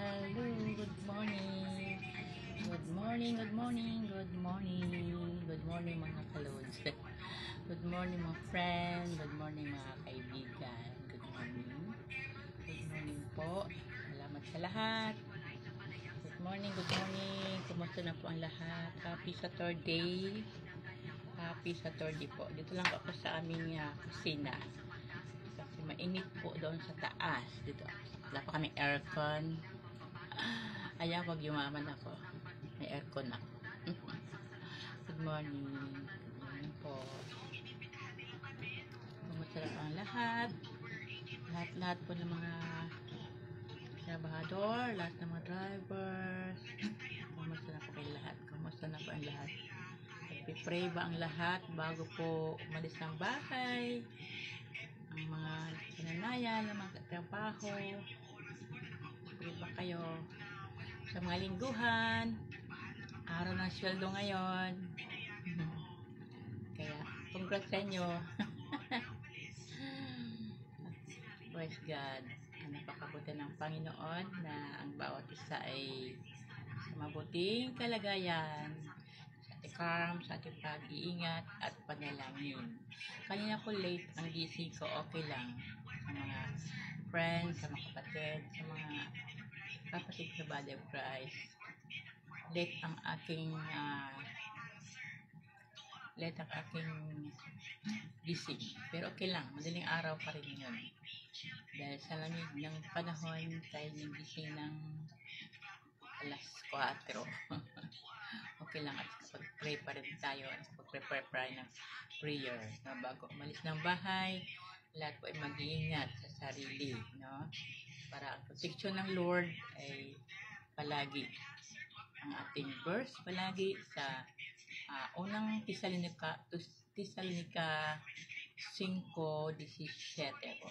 Hello, good morning. Good morning, good morning, good morning. Good morning mga kalods. Good morning mga friend. Good morning mga kaibigan. Good morning. Good morning po. Salamat sa lahat. Good morning, good morning. Kumusta na po ang lahat? Happy Saturday. Happy Saturday po. Dito lang ako sa aming kusina. Kasi mainit po doon sa taas. Dito. Wala pa kami aircon. Ayan, pag yumaman ako. May aircon ako. Good morning. Good morning po. Kumusta na po ang lahat? Lahat po ng mga trabahador, lahat ng mga drivers. Kumusta na po kayo lahat? Kumusta na po ang lahat? Nagpipray ba ang lahat bago po umalis ng bahay? Ang mga pinanayan, ang mga trabaho. Pray ba kayo sa mga lingguhan? Araw ng sweldo ngayon. Kaya, congrats sa inyo. Praise God. Napakabuti ng Panginoon na ang bawat isa ay sa mabuting kalagayan, sa ating calm, sa ating pag-iingat at panalangin. Kanina ko late ang gising ko, okay lang. Sa mga friends, sa mga kapatid, sa mga kapatid sa Body of Christ. Late ang aking gising. Pero okay lang, madaling araw pa rin yun. Dahil sa lamig ng panahon, tayo nagising ng alas 4. Okay lang, at kapag-pray pa rin tayo at kapag-prepare pa rin ng prayer. No? Bago umalis ng bahay, lahat po ay mag-iingat sa sarili. No? Para ang protection ng Lord ay palagi. Ang ating verse palagi sa unang Tesalonica 5:17 po.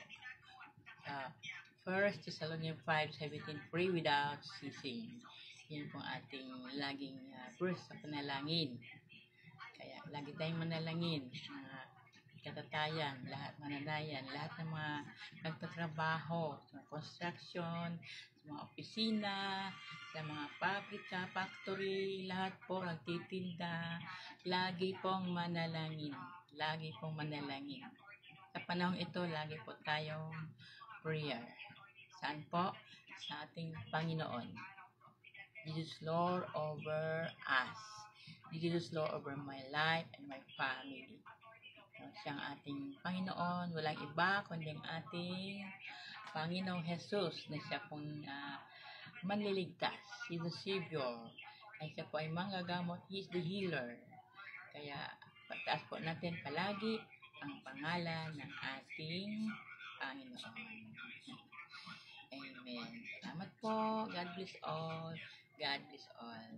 1 Thessalonians 5:17, pray without ceasing. Yan po ating laging verse sa panalangin. Kaya lagi tayong manalangin. Katatayan, mananayan, lahat ng mga nagtatrabaho sa construction, sa mga opisina, sa mga pabrika, factory, lahat po nagtitinda, lagi pong manalangin. Lagi pong manalangin. Sa panahong ito, lagi po tayong prayer. Saan po? Sa ating Panginoon. Jesus Lord over us. Jesus Lord over my life and my family. Siyang ating Panginoon, walang iba kundi ang ating Panginoong Jesus na siya pong manliligtas. He's the Savior. Ay siya po ay manggagamot. He's the healer. Kaya pagtaas po natin palagi ang pangalan ng ating Panginoon. Amen. Salamat po. God bless all. God bless all.